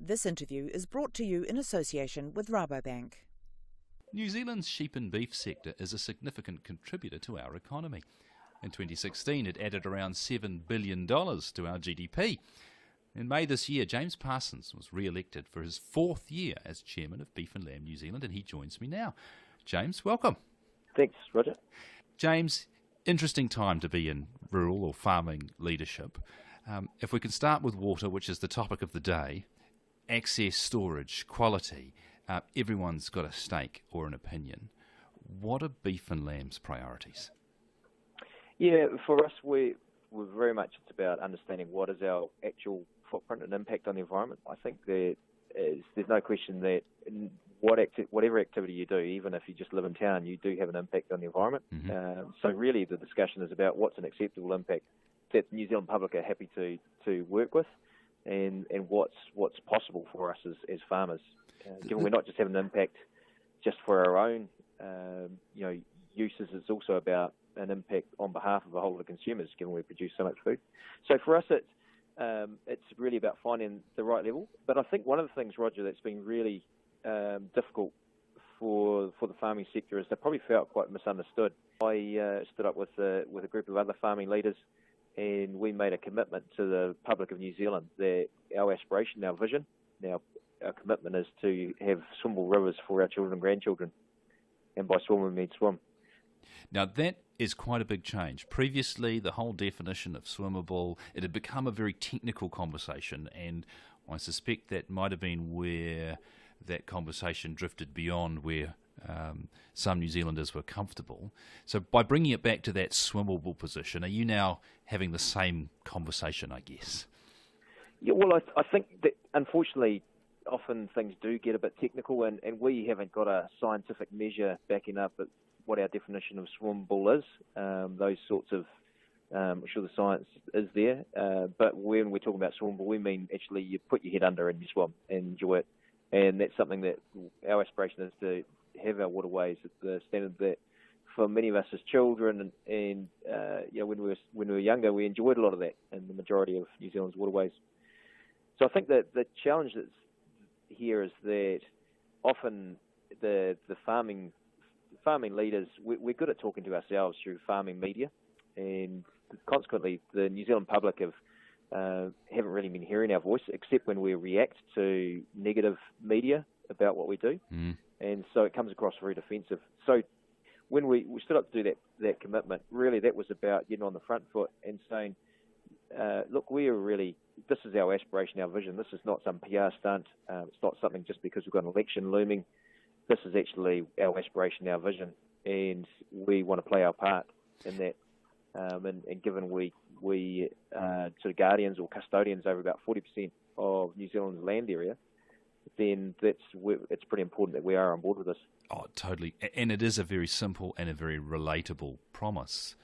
This interview is brought to you in association with Rabobank. New Zealand's sheep and beef sector is a significant contributor to our economy. In 2016, it added around $7 billion to our GDP. In May this year, James Parsons was re-elected for his fourth year as chairman of Beef and Lamb New Zealand, and he joins me now. James, welcome. Thanks, Roger. James, interesting time to be in rural or farming leadership. If we can start with water, which is the topic of the day, access, storage, quality, everyone's got a stake or an opinion. What are Beef and Lamb's priorities? Yeah, for us, we're very much, it's about understanding what is our actual footprint and impact on the environment. I think there's no question that whatever activity you do, even if you just live in town, you do have an impact on the environment. Mm-hmm. So really the discussion is about what's an acceptable impact that the New Zealand public are happy to work with, and what's possible for us as farmers. Given we're not just having an impact just for our own uses, it's also about an impact on behalf of a whole lot of consumers, given we produce so much food. So for us, it's really about finding the right level. But I think one of the things, Roger, that's been really difficult for the farming sector is they probably felt quite misunderstood. I stood up with a group of other farming leaders, and we made a commitment to the public of New Zealand that our aspiration, our vision, our commitment is to have swimmable rivers for our children and grandchildren. And by swim, we mean swim. Now, that is quite a big change. Previously, the whole definition of swimmable, it had become a very technical conversation, and I suspect that might have been where that conversation drifted beyond where some New Zealanders were comfortable. So by bringing it back to that swimmable position, are you now having the same conversation, I guess? Yeah, well, I think that unfortunately often things do get a bit technical, and we haven't got a scientific measure backing up what our definition of swimmable is. Those sorts of, I'm sure the science is there, but when we're talking about swimmable, we mean actually you put your head under and you swim and enjoy it. And that's something that our aspiration is to have our waterways at the standard that for many of us as children and when we were younger, we enjoyed a lot of that in the majority of New Zealand's waterways. So I think that the challenge that's here is that often the farming leaders, we're good at talking to ourselves through farming media, and consequently the New Zealand public haven't really been hearing our voice except when we react to negative media about what we do. And so it comes across very defensive. So when we stood up to do that commitment, really that was about getting on the front foot and saying, look, this is our aspiration, our vision. This is not some PR stunt. It's not something just because we've got an election looming. This is actually our aspiration, our vision, and we want to play our part in that. And given we sort of guardians or custodians over about 40% of New Zealand's land area, then it's pretty important that we are on board with this. Oh, totally. And it is a very simple and a very relatable promise.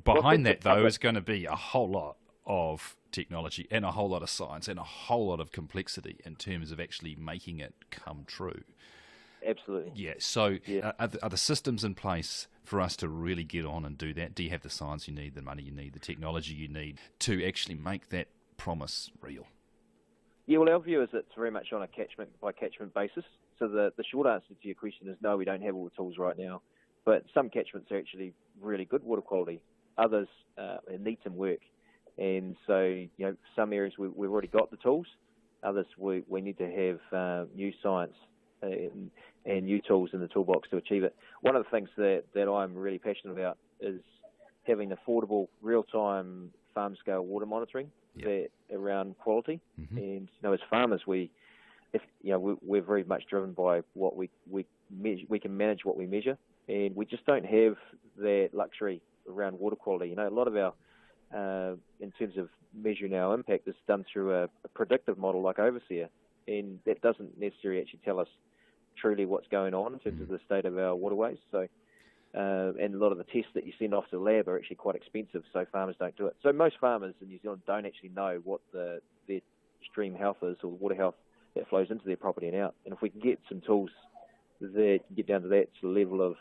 Behind that, though, is going to be a whole lot of technology and a whole lot of science and a whole lot of complexity in terms of actually making it come true. Absolutely. Yeah. So are the systems in place for us to really get on and do that? Do you have the science you need, the money you need, the technology you need to actually make that promise real? Yeah, well, our view is it's very much on a catchment-by-catchment basis. So the short answer to your question is no, we don't have all the tools right now. But some catchments are actually really good water quality. Others need some work. And so, some areas we've already got the tools. Others we need to have new science and new tools in the toolbox to achieve it. One of the things that I'm really passionate about is having affordable, real-time farm-scale water monitoring around quality. Mm-hmm. And as farmers, we're very much driven by what we measure. We can manage what we measure, and we just don't have that luxury around water quality. A lot of our in terms of measuring our impact is done through a predictive model like Overseer, and that doesn't necessarily actually tell us truly what's going on in terms of the state of our waterways. So, and a lot of the tests that you send off to the lab are actually quite expensive, so farmers don't do it. So most farmers in New Zealand don't actually know what their stream health is or water health that flows into their property and out. And if we can get some tools that get down to that level of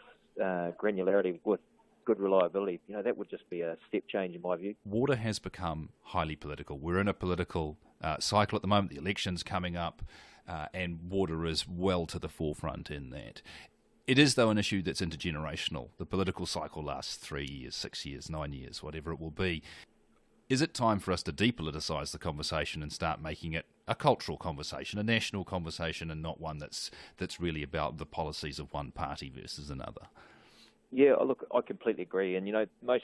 granularity with good reliability, that would just be a step change in my view. Water has become highly political. We're in a political cycle at the moment. The election's coming up, and water is well to the forefront in that. It is, though, an issue that's intergenerational. The political cycle lasts 3 years, 6 years, 9 years, whatever it will be. Is it time for us to depoliticise the conversation and start making it a cultural conversation, a national conversation, and not one that's really about the policies of one party versus another? Yeah, look, I completely agree. And, most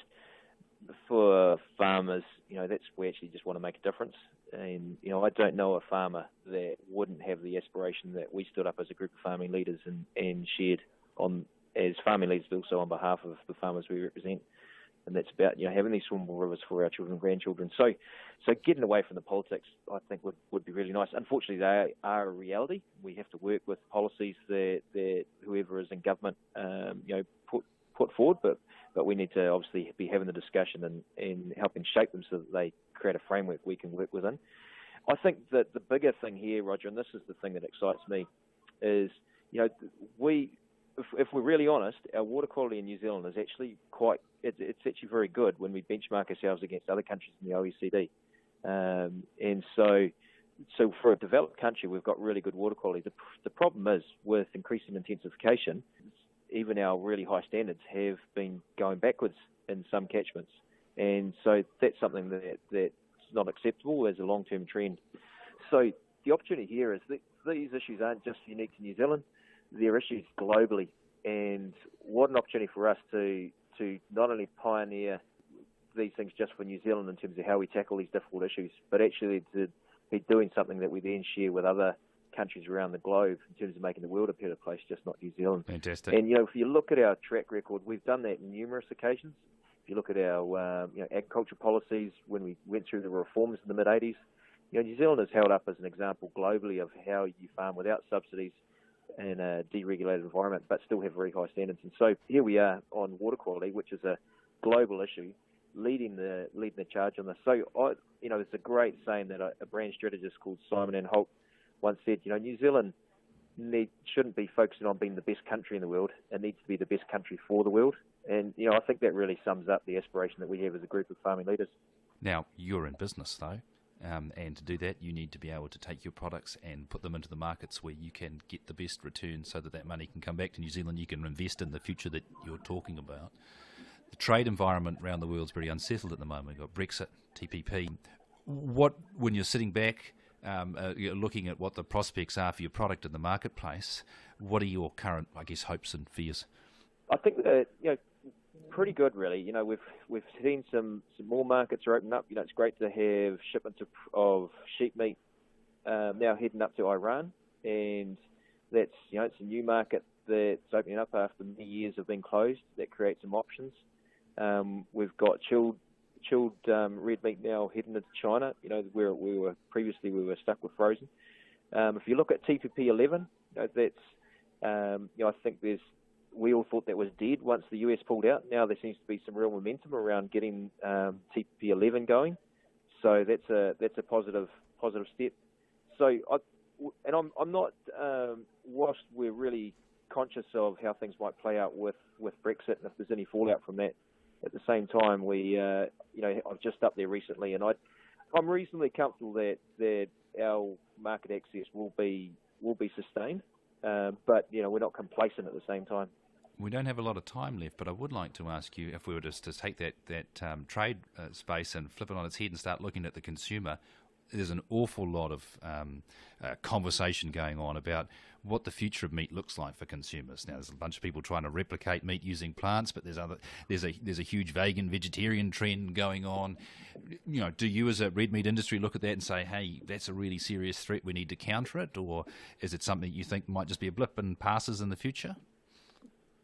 for farmers, that's we actually just want to make a difference. And, I don't know a farmer that wouldn't have the aspiration that we stood up as a group of farming leaders and shared on as farming leaders, but also on behalf of the farmers we represent. And that's about, having these swimmable rivers for our children and grandchildren. So getting away from the politics, I think, would be really nice. Unfortunately, they are a reality. We have to work with policies that whoever is in government, put forward. But we need to obviously be having the discussion and helping shape them so that they create a framework we can work within. I think that the bigger thing here, Roger, and this is the thing that excites me, is, if we're really honest, our water quality in New Zealand is actually it's actually very good when we benchmark ourselves against other countries in the OECD. And so for a developed country, we've got really good water quality. The problem is with increasing intensification, even our really high standards have been going backwards in some catchments. And so that's something that's not acceptable as a long-term trend. So the opportunity here is that these issues aren't just unique to New Zealand. They're issues globally. And what an opportunity for us to not only pioneer these things just for New Zealand in terms of how we tackle these difficult issues, but actually to be doing something that we then share with other countries around the globe in terms of making the world a better place, just not New Zealand. Fantastic. And, if you look at our track record, we've done that on numerous occasions. If you look at our agriculture policies, when we went through the reforms in the mid-'80s, New Zealand is held up as an example globally of how you farm without subsidies in a deregulated environment, but still have very high standards. And so here we are on water quality, which is a global issue, leading the charge on this. So it's a great saying that a brand strategist called Simon and Holt once said, New Zealand shouldn't be focusing on being the best country in the world. It needs to be the best country for the world. And, I think that really sums up the aspiration that we have as a group of farming leaders. Now, you're in business, though. And to do that, you need to be able to take your products and put them into the markets where you can get the best return so that money can come back to New Zealand. You can invest in the future that you're talking about. The trade environment around the world is very unsettled at the moment. We've got Brexit, TPP. When you're sitting back, you're looking at what the prospects are for your product in the marketplace, what are your current, hopes and fears? I think that, pretty good, really. We've seen some more markets are opening up. It's great to have shipments of sheep meat now heading up to Iran, and that's it's a new market that's opening up after many years of being closed. That creates some options. We've got chilled red meat now heading into China. Where we were previously stuck with frozen. If you look at TPP 11, that's I think we all thought that was dead once the US pulled out. Now there seems to be some real momentum around getting TPP 11 going. So that's a positive step. So I'm not whilst we're really conscious of how things might play out with Brexit and if there's any fallout from that. At the same time, I've just up there recently, and I'm reasonably comfortable that our market access will be sustained. But we're not complacent at the same time. We don't have a lot of time left, but I would like to ask you, if we were just to take that trade space and flip it on its head and start looking at the consumer, there's an awful lot of conversation going on about what the future of meat looks like for consumers. Now, there's a bunch of people trying to replicate meat using plants, but there's a huge vegetarian trend going on. Do you as a red meat industry look at that and say, hey, that's a really serious threat, we need to counter it, or is it something you think might just be a blip and passes in the future?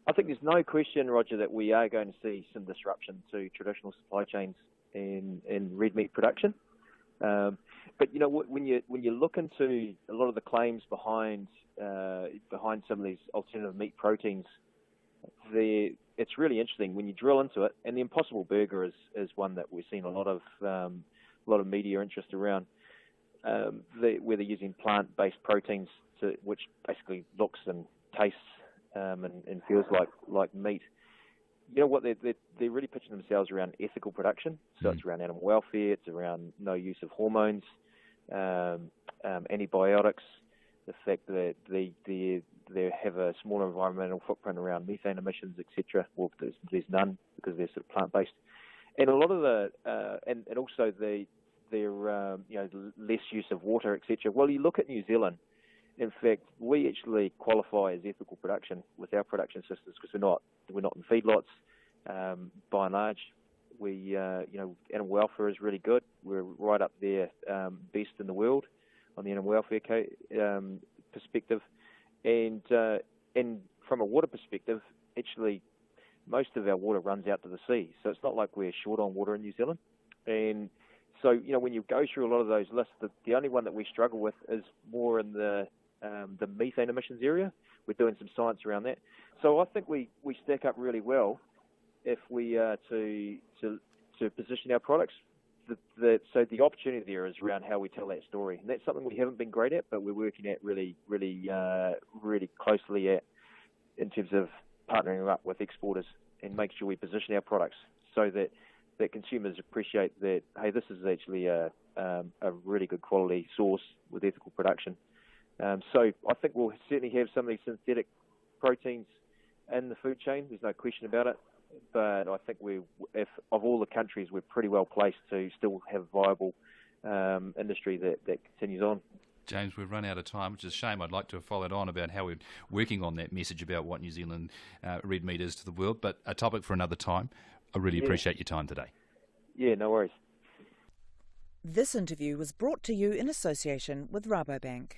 I think there's no question, Roger, that we are going to see some disruption to traditional supply chains in red meat production. But when you look into a lot of the claims behind some of these alternative meat proteins, it's really interesting when you drill into it. And the Impossible Burger is one that we're seeing a lot of media interest around, where they're using plant-based proteins which basically looks and tastes and feels like meat. What they're really pitching themselves around ethical production. So it's around animal welfare, it's around no use of hormones, antibiotics, the fact that they have a smaller environmental footprint around methane emissions, etc. Well, there's none because they're sort of plant-based, and a lot of and also their less use of water, etc. Well, you look at New Zealand. In fact, we actually qualify as ethical production with our production systems because we're not in feedlots. By and large, we animal welfare is really good. We're right up there, best in the world on the animal welfare perspective, and from a water perspective, actually, most of our water runs out to the sea. So it's not like we're short on water in New Zealand. And so when you go through a lot of those lists, the only one that we struggle with is more in the methane emissions area. We're doing some science around that. So I think we stack up really well if we are to position our products. So the opportunity there is around how we tell that story, and that's something we haven't been great at, but we're working at really closely at in terms of partnering up with exporters and make sure we position our products so that consumers appreciate that, hey, this is actually a really good quality source with ethical production. So I think we'll certainly have some of these synthetic proteins in the food chain. There's no question about it. But I think if of all the countries, we're pretty well placed to still have a viable industry that continues on. James, we've run out of time, which is a shame. I'd like to have followed on about how we're working on that message about what New Zealand red meat is to the world, but a topic for another time. I really appreciate your time today. Yeah, no worries. This interview was brought to you in association with Rabobank.